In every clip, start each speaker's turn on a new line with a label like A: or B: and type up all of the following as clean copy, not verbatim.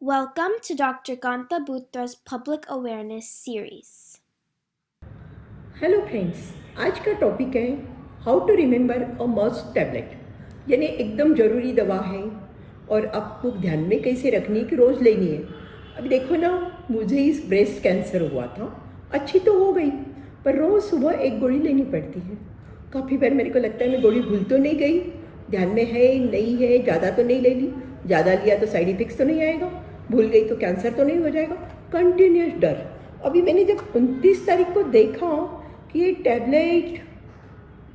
A: Welcome to Dr. Kanta Butra's Public Awareness Series.
B: Hello friends, आज का topic है how to remember a must tablet. यानी एकदम ज़रूरी दवा है और आपको ध्यान में कैसे रखनी है कि रोज़ लेनी है। अब देखो ना, मुझे इस ब्रेस्ट कैंसर हुआ था, अच्छी तो हो गई पर रोज़ सुबह एक गोली लेनी पड़ती है। काफ़ी बार मेरे को लगता है मैं गोली भूल तो नहीं गई, ध्यान में है नहीं है, ज़्यादा तो नहीं ले ली, ज़्यादा लिया तो साइड इफेक्ट्स तो नहीं आएगा, भूल गई तो कैंसर तो नहीं हो जाएगा। कंटिन्यूस डर। अभी मैंने जब 29 तारीख को देखा कि ये टैबलेट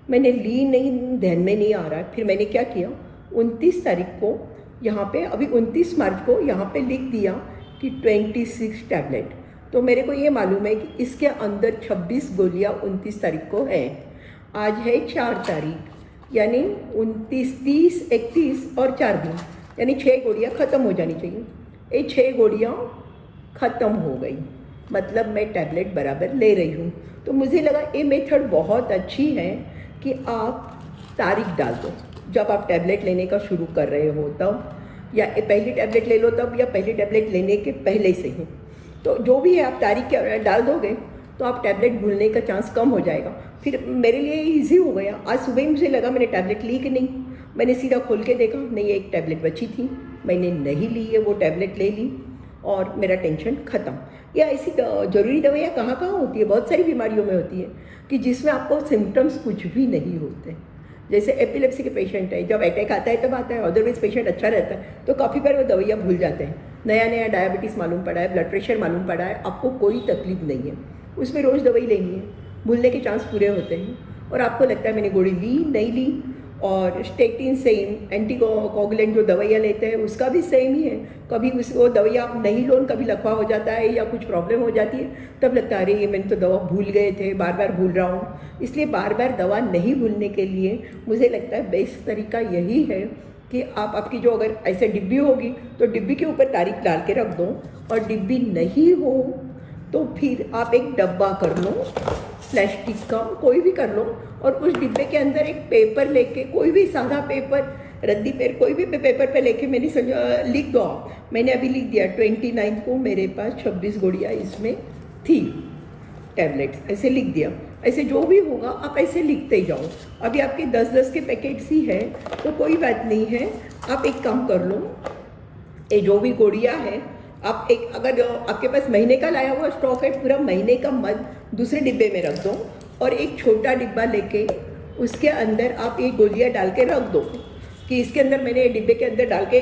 B: मैंने ली नहीं, ध्यान में नहीं आ रहा है, फिर मैंने क्या किया, 29 तारीख को यहाँ पे, अभी 29 मार्च को यहाँ पे लिख दिया कि 26 टैबलेट। तो मेरे को ये मालूम है कि इसके अंदर 26 गोलियाँ 29 तारीख को हैं। आज है 4 तारीख, यानी 29, 30, 31 और 4 दिन, यानी 6 गोलियाँ ख़त्म हो जानी चाहिए। ये 6 गोलियाँ ख़त्म हो गई, मतलब मैं टैबलेट बराबर ले रही हूँ। तो मुझे लगा ये मेथड बहुत अच्छी है कि आप तारीख डाल दो जब आप टैबलेट लेने का शुरू कर रहे हो तब, या पहली टैबलेट ले लो तब, या पहली टैबलेट लेने के पहले से ही। तो जो भी है आप तारीख डाल दोगे तो आप टैबलेट भूलने का चांस कम हो जाएगा। फिर मेरे लिए ईजी हो गया। आज सुबह ही मुझे लगा मैंने टैबलेट ली कि नहीं, मैंने सीधा खोल के देखा, नहीं एक टैबलेट बची थी, मैंने नहीं ली है, वो टैबलेट ले ली और मेरा टेंशन ख़त्म। या ऐसी ज़रूरी दवाइयाँ कहाँ कहाँ होती है, बहुत सारी बीमारियों में होती है कि जिसमें आपको सिम्टम्स कुछ भी नहीं होते। जैसे एपिलेप्सी के पेशेंट है, जब अटैक आता है तब आता है, अदरवाइज पेशेंट अच्छा रहता है, तो काफ़ी बार वो दवाइयाँ भूल जाते हैं। नया नया डायबिटीज़ मालूम पड़ा है, ब्लड प्रेशर मालूम पड़ा है, आपको कोई तकलीफ नहीं है, उसमें रोज़ दवाई लेनी है, भूलने के चांस पूरे होते हैं। और आपको लगता है मैंने गोली ली नहीं ली। और स्टेटिन सेम, एंटी कोगुलेंट जो दवाइयाँ लेते हैं उसका भी सेम ही है। कभी वो दवाइयाँ आप नहीं लो, कभी लकवा हो जाता है या कुछ प्रॉब्लम हो जाती है, तब लगता है अरे ये मैंने तो दवा भूल गए थे, बार बार भूल रहा हूँ। इसलिए बार बार दवा नहीं भूलने के लिए मुझे लगता है बेस्ट तरीका यही है कि आपकी जो अगर ऐसे डिब्बी होगी तो डिब्बी के ऊपर तारीख डाल के रख दो, और डिब्बी नहीं हो तो फिर आप एक डब्बा कर लो, प्लास्टिक का कोई भी कर लो, और उस डिब्बे के अंदर एक पेपर लेके, कोई भी सादा पेपर, रद्दी पेपर, कोई भी पेपर पे लेके मैंने लिख दो। मैंने अभी लिख दिया 29 को मेरे पास 26 गोलियाँ इसमें थी टैबलेट्स, ऐसे लिख दिया। ऐसे जो भी होगा आप ऐसे लिखते ही जाओ। अभी आपके 10-10 के पैकेट्स ही है तो कोई बात नहीं है, आप एक काम कर लो, ये जो भी गोलियाँ है आप एक, अगर आपके पास महीने का लाया हुआ स्टॉक है, पूरा महीने का मत दूसरे डिब्बे में रख दो, और एक छोटा डिब्बा लेके उसके अंदर आप ये गोलियाँ डाल के रख दो कि इसके अंदर मैंने ये डिब्बे के अंदर डाल के,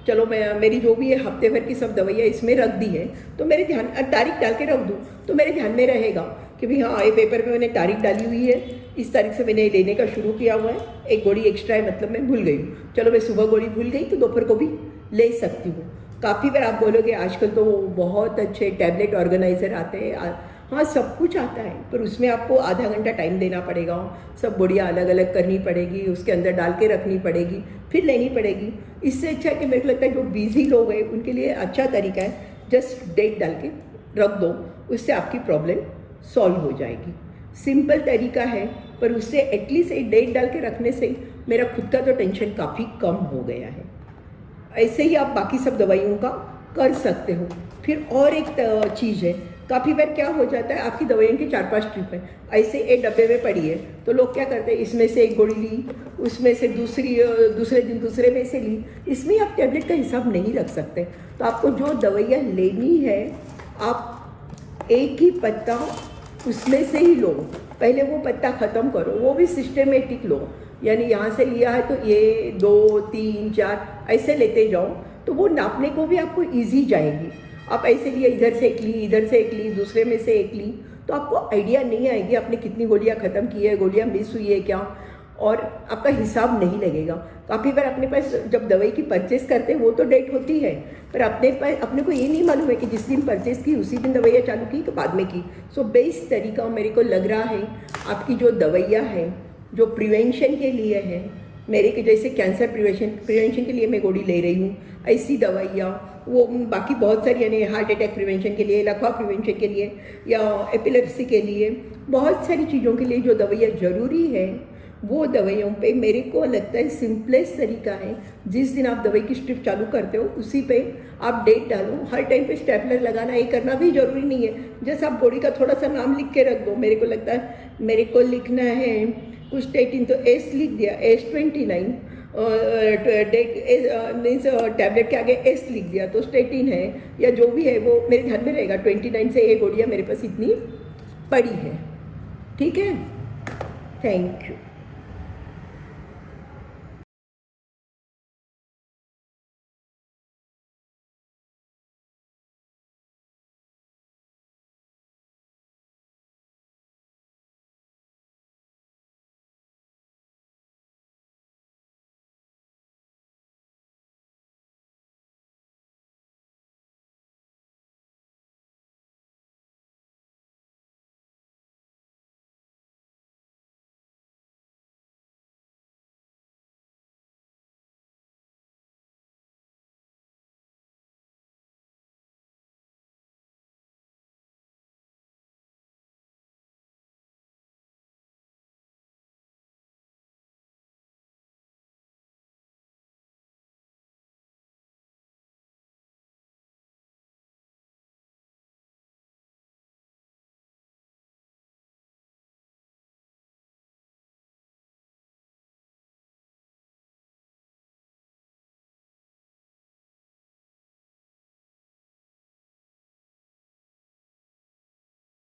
B: चलो मैं मेरी जो भी है हफ्ते भर की सब दवाइयाँ इसमें रख दी है, तो मेरे ध्यान, तारीख डाल के रख दूँ तो मेरे ध्यान में रहेगा कि भाई हाँ ये पेपर पे मैंने तारीख डाली हुई है, इस तारीख से मैंने लेने का शुरू किया हुआ है, एक गोली एक्स्ट्रा है मतलब मैं भूल गई हूँ, चलो मैं सुबह गोली भूल गई तो दोपहर को भी ले सकती हूँ। काफ़ी बार आप बोलोगे आजकल तो बहुत अच्छे टैबलेट ऑर्गेनाइज़र आते हैं, हाँ सब कुछ आता है, पर उसमें आपको आधा घंटा टाइम देना पड़ेगा, सब बढ़िया अलग अलग करनी पड़ेगी, उसके अंदर डाल के रखनी पड़ेगी, फिर लेनी पड़ेगी। इससे अच्छा है कि मेरे को लगता है जो बिजी लोग हैं उनके लिए अच्छा तरीका है, जस्ट डेट डाल के रख दो, उससे आपकी प्रॉब्लम सॉल्व हो जाएगी। सिंपल तरीका है, पर उससे एटलीस्ट एक डेट डाल के रखने से मेरा खुद का तो टेंशन काफ़ी कम हो गया है। ऐसे ही आप बाकी सब दवाइयों का कर सकते हो। फिर और एक चीज़ है, काफ़ी बार क्या हो जाता है, आपकी दवाइयों की 4-5 ट्रिप है, ऐसे एक डब्बे में पड़ी है, तो लोग क्या करते हैं, इसमें से एक गोली ली, उसमें से दूसरे दिन दूसरे में से ली, इसमें आप टैबलेट का हिसाब नहीं रख सकते। तो आपको जो दवाइयाँ लेनी है आप एक ही पत्ता उसमें से ही लो, पहले वो पत्ता ख़त्म करो, वो भी सिस्टमेटिक लो, यानी यहाँ से लिया है तो ये 2, 3, 4 ऐसे लेते जाओ, तो वो नापने को भी आपको इजी जाएगी। आप ऐसे लिए इधर से एक ली, इधर से एक ली, दूसरे में से एक ली, तो आपको आइडिया नहीं आएगी आपने कितनी गोलियाँ ख़त्म की है, गोलियाँ मिस हुई है क्या, और आपका हिसाब नहीं लगेगा। काफ़ी बार अपने पास जब दवाई की परचेस करते हैं वो तो डेट होती है, पर अपने को ये नहीं मालूम है कि जिस दिन परचेस की उसी दिन दवाइयाँ चालू की कि बाद में की। सो बेस्ट तरीका मेरे को लग रहा है, आपकी जो दवाइयाँ हैं जो प्रिवेंशन के लिए है, मेरे के जैसे कैंसर प्रिवेंशन के लिए मैं गोली ले रही हूँ, ऐसी दवाइयाँ वो बाकी बहुत सारी, यानी हार्ट अटैक प्रिवेंशन के लिए, लकवा प्रिवेंशन के लिए, या एपिलेप्सी के लिए, बहुत सारी चीज़ों के लिए जो दवाइयाँ ज़रूरी है वो दवाइयों पे मेरे को लगता है सिंपलेस्ट तरीका है, जिस दिन आप दवाई की स्ट्रिप चालू करते हो उसी पे आप डेट डालो। हर टाइम पे स्टेपलर लगाना ये करना भी जरूरी नहीं है, जैसे आप गोली का थोड़ा सा नाम लिख के रख दो। मेरे को लगता है मेरे को लिखना है कुछ स्टेटिन, तो एस लिख दिया, S29 मीन्स टैबलेट के आगे एस लिख दिया तो स्टेटिन है या जो भी है वो मेरे ध्यान में रहेगा। 29 से ये गोलियाँ मेरे पास इतनी पड़ी है। ठीक है, थैंक यू।